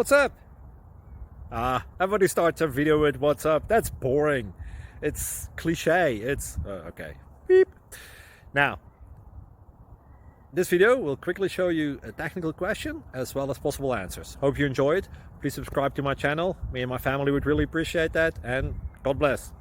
what's up? Everybody starts a video with what's up. That's boring. It's cliche. It's okay. Beep. Now, this video will quickly show you a technical question as well as possible answers. Hope you enjoy it. Please subscribe to my channel. Me and my family would really appreciate that, and God bless.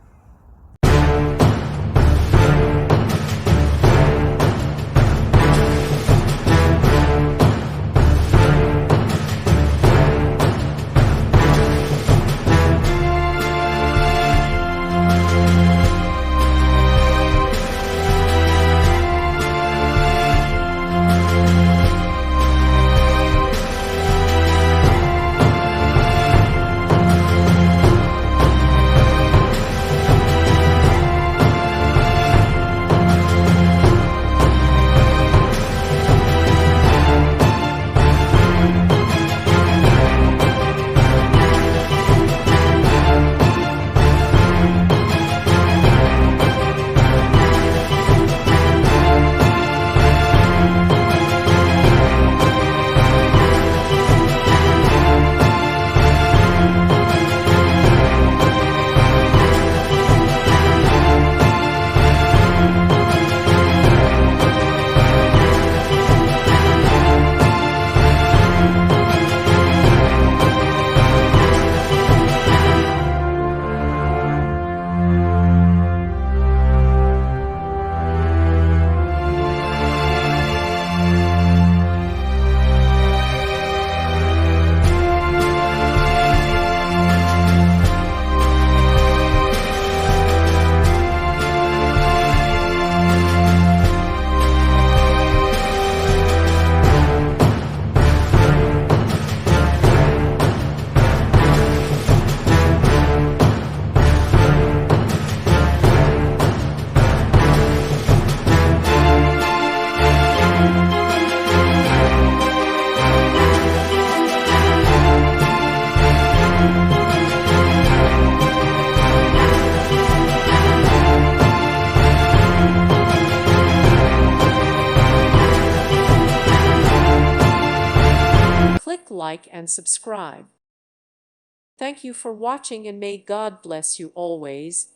Click like and subscribe. Thank you for watching, and may God bless you always.